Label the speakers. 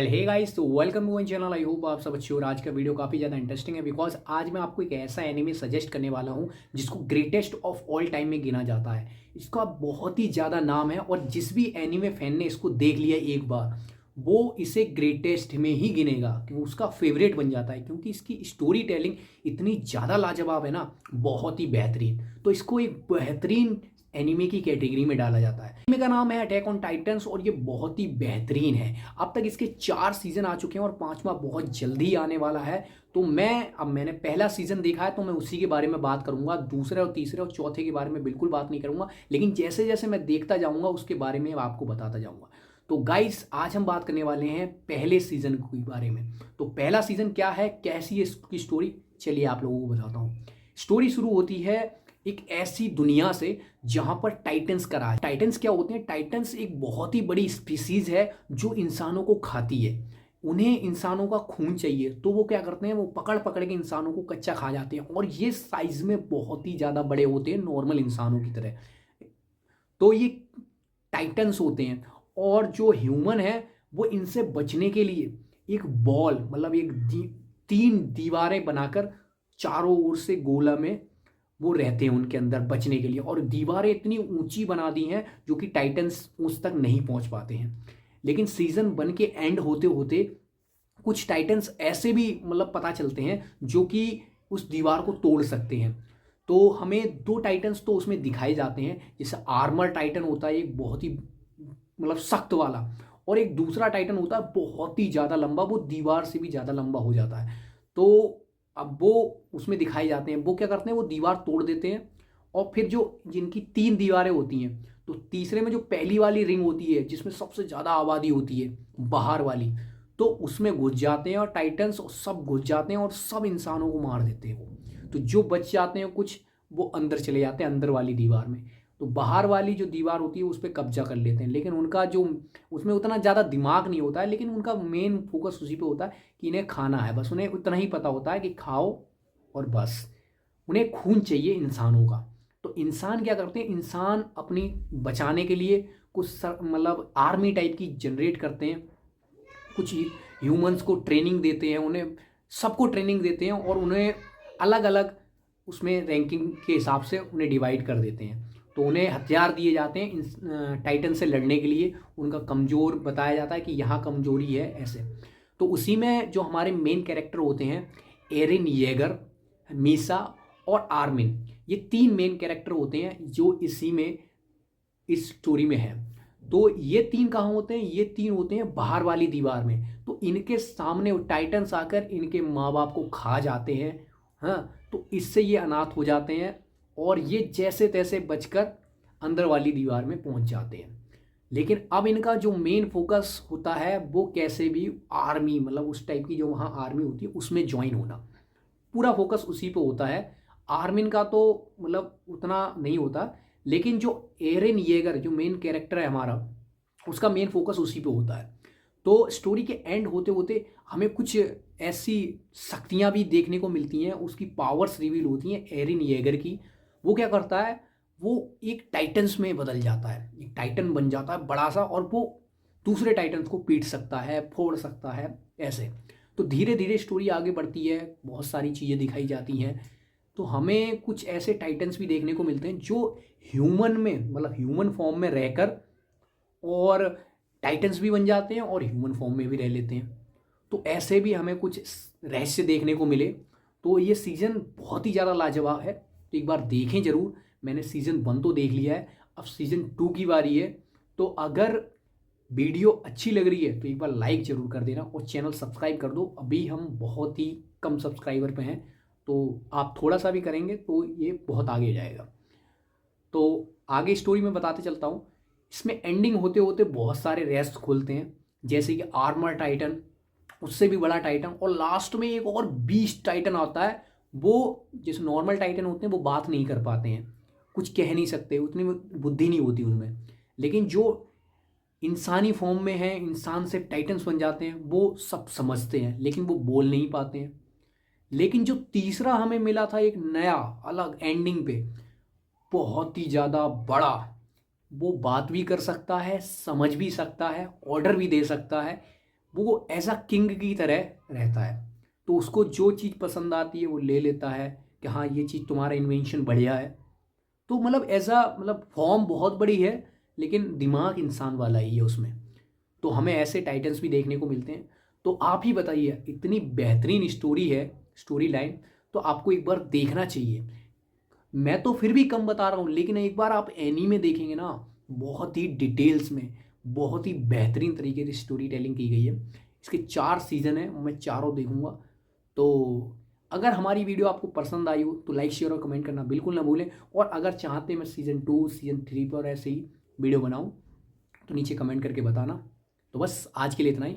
Speaker 1: हे guys, तो welcome to my channel. I hope आप सब अच्छे हो। और आज का वीडियो काफ़ी ज़्यादा इंटरेस्टिंग है बिकॉज आज मैं आपको एक ऐसा एनिमे सजेस्ट करने वाला हूँ जिसको ग्रेटेस्ट ऑफ ऑल टाइम में गिना जाता है। इसका बहुत ही ज़्यादा नाम है और जिस भी एनिमे फैन ने इसको देख लिया एक बार वो इसे ग्रेटेस्ट में ही गिनेगा, क्योंकि उसका फेवरेट बन जाता है, क्योंकि इसकी स्टोरी टेलिंग इतनी ज़्यादा लाजवाब है ना, बहुत ही बेहतरीन। तो इसको एक बेहतरीन एनिमे की कैटेगरी में डाला जाता है। एनिमे का नाम है अटैक ऑन टाइटंस और ये बहुत ही बेहतरीन है। अब तक इसके 4 सीजन आ चुके हैं और 5वां बहुत जल्दी आने वाला है। तो मैंने पहला सीजन देखा है तो मैं उसी के बारे में बात करूंगा। दूसरे और तीसरे और चौथे के बारे में बिल्कुल बात नहीं करूंगा, लेकिन जैसे जैसे मैं देखता जाऊंगा उसके बारे में आपको बताता जाऊंगा। तो गाइस, आज हम बात करने वाले हैं पहले सीजन के बारे में। तो पहला सीजन क्या है, कैसी है इसकी स्टोरी, चलिए आप लोगों को बताता हूँ। स्टोरी शुरू होती है एक ऐसी दुनिया से जहां पर टाइटन्स का राज। टाइटन्स क्या होते हैं? टाइटन्स एक बहुत ही बड़ी स्पीसीज है जो इंसानों को खाती है। उन्हें इंसानों का खून चाहिए तो वो क्या करते हैं, वो पकड़ पकड़ के इंसानों को कच्चा खा जाते हैं। और ये साइज में बहुत ही ज़्यादा बड़े होते हैं नॉर्मल इंसानों की तरह। तो ये टाइटन्स होते हैं और जो ह्यूमन है वो इनसे बचने के लिए एक बॉल, मतलब तीन दीवारें बनाकर चारों ओर से गोला में वो रहते हैं उनके अंदर बचने के लिए। और दीवारें इतनी ऊंची बना दी हैं जो कि टाइटन्स उस तक नहीं पहुंच पाते हैं। लेकिन सीजन 1 के एंड होते होते कुछ टाइटन्स ऐसे भी मतलब पता चलते हैं जो कि उस दीवार को तोड़ सकते हैं। तो हमें 2 टाइटन्स तो उसमें दिखाए जाते हैं। जैसे आर्मर टाइटन होता है एक बहुत ही मतलब सख्त वाला, और एक दूसरा टाइटन होता है बहुत ही ज़्यादा लंबा, वो दीवार से भी ज़्यादा लंबा हो जाता है। तो अब वो उसमें दिखाए जाते हैं, वो क्या करते हैं, वो दीवार तोड़ देते हैं। और फिर जो जिनकी 3 दीवारें होती हैं, तो तीसरे में जो पहली वाली रिंग होती है जिसमें सबसे ज़्यादा आबादी होती है बाहर वाली, तो उसमें घुस जाते हैं और टाइटन्स सब घुस जाते हैं और सब इंसानों को मार देते हैं वो। तो जो बच जाते हैं कुछ, वो अंदर चले जाते हैं अंदर वाली दीवार में। तो बाहर वाली जो दीवार होती है उस पर कब्जा कर लेते हैं। लेकिन उनका जो उसमें उतना ज़्यादा दिमाग नहीं होता है, लेकिन उनका मेन फोकस उसी पे होता है कि इन्हें खाना है। बस उन्हें उतना ही पता होता है कि खाओ और बस। उन्हें खून चाहिए इंसानों का। तो इंसान क्या करते हैं, इंसान अपनी बचाने के लिए कुछ मतलब आर्मी टाइप की जनरेट करते हैं। कुछ ह्यूमंस को ट्रेनिंग देते हैं, उन्हें सबको ट्रेनिंग देते हैं और उन्हें अलग अलग उसमें रैंकिंग के हिसाब से उन्हें डिवाइड कर देते हैं। तो उन्हें हथियार दिए जाते हैं इन टाइटन से लड़ने के लिए। उनका कमज़ोर बताया जाता है कि यहाँ कमजोरी है ऐसे। तो उसी में जो हमारे मेन कैरेक्टर होते हैं, एरिन येगर, मीसा और आर्मिन, ये 3 मेन कैरेक्टर होते हैं जो इसी में इस स्टोरी में है। तो ये 3 कहाँ होते हैं, ये 3 होते हैं बाहर वाली दीवार में। तो इनके सामने टाइटन्स आकर इनके माँ बाप को खा जाते हैं। हाँ, तो इससे ये अनाथ हो जाते हैं और ये जैसे तैसे बचकर अंदर वाली दीवार में पहुंच जाते हैं। लेकिन अब इनका जो मेन फोकस होता है वो कैसे भी आर्मी, मतलब उस टाइप की जो वहाँ आर्मी होती है उसमें ज्वाइन होना। पूरा फोकस उसी पे होता है। आर्मिन का तो मतलब उतना नहीं होता, लेकिन जो एरन येगर जो मेन कैरेक्टर है हमारा, उसका मेन फोकस उसी पे होता है। तो स्टोरी के एंड होते होते हमें कुछ ऐसी शक्तियां भी देखने को मिलती हैं, उसकी पावर्स रिवील होती हैं एरन येगर की। वो क्या करता है, वो एक टाइटन्स में बदल जाता है, एक टाइटन बन जाता है बड़ा सा, और वो दूसरे टाइटन्स को पीट सकता है, फोड़ सकता है ऐसे। तो धीरे धीरे स्टोरी आगे बढ़ती है, बहुत सारी चीज़ें दिखाई जाती हैं। तो हमें कुछ ऐसे टाइटन्स भी देखने को मिलते हैं जो ह्यूमन में, मतलब ह्यूमन फॉर्म में रहकर और टाइटन्स भी बन जाते हैं और ह्यूमन फॉर्म में भी रह लेते हैं। तो ऐसे भी हमें कुछ रहस्य देखने को मिले। तो ये सीज़न बहुत ही ज़्यादा लाजवाब है, तो एक बार देखें ज़रूर। मैंने सीज़न 1 तो देख लिया है, अब सीज़न 2 की बारी है। तो अगर वीडियो अच्छी लग रही है तो एक बार लाइक ज़रूर कर देना और चैनल सब्सक्राइब कर दो। अभी हम बहुत ही कम सब्सक्राइबर पे हैं, तो आप थोड़ा सा भी करेंगे तो ये बहुत आगे जाएगा। तो आगे स्टोरी में बताते चलता हूँ। इसमें एंडिंग होते होते बहुत सारे रेस्ट खुलते हैं, जैसे कि आर्मर टाइटन, उससे भी बड़ा टाइटन, और लास्ट में एक और बीस्ट टाइटन आता है। वो जैसे नॉर्मल टाइटन होते हैं वो बात नहीं कर पाते हैं, कुछ कह नहीं सकते, उतनी बुद्धि नहीं होती उनमें। लेकिन जो इंसानी फॉर्म में है, इंसान से टाइटन्स बन जाते हैं, वो सब समझते हैं लेकिन वो बोल नहीं पाते हैं। लेकिन जो तीसरा हमें मिला था एक नया अलग एंडिंग पे, बहुत ही ज़्यादा बड़ा, वो बात भी कर सकता है, समझ भी सकता है, ऑर्डर भी दे सकता है, वो एज अ किंग की तरह रहता है। तो उसको जो चीज़ पसंद आती है वो ले लेता है कि हाँ ये चीज़ तुम्हारा इन्वेंशन बढ़िया है। तो मतलब एज अ मतलब फॉर्म बहुत बड़ी है, लेकिन दिमाग इंसान वाला ही है उसमें। तो हमें ऐसे टाइटन्स भी देखने को मिलते हैं। तो आप ही बताइए, इतनी बेहतरीन स्टोरी है, स्टोरी लाइन, तो आपको एक बार देखना चाहिए। मैं तो फिर भी कम बता रहा हूँ, लेकिन एक बार आप एनीमे देखेंगे ना, बहुत ही डिटेल्स में, बहुत ही बेहतरीन तरीके से स्टोरी टेलिंग की गई है। इसके 4 सीज़न हैं, मैं चारों देखूंगा। तो अगर हमारी वीडियो आपको पसंद आई हो तो लाइक शेयर और कमेंट करना बिल्कुल ना भूलें। और अगर चाहते मैं सीज़न 2 सीज़न 3 पर ऐसे ही वीडियो बनाऊँ तो नीचे कमेंट करके बताना। तो बस आज के लिए इतना ही।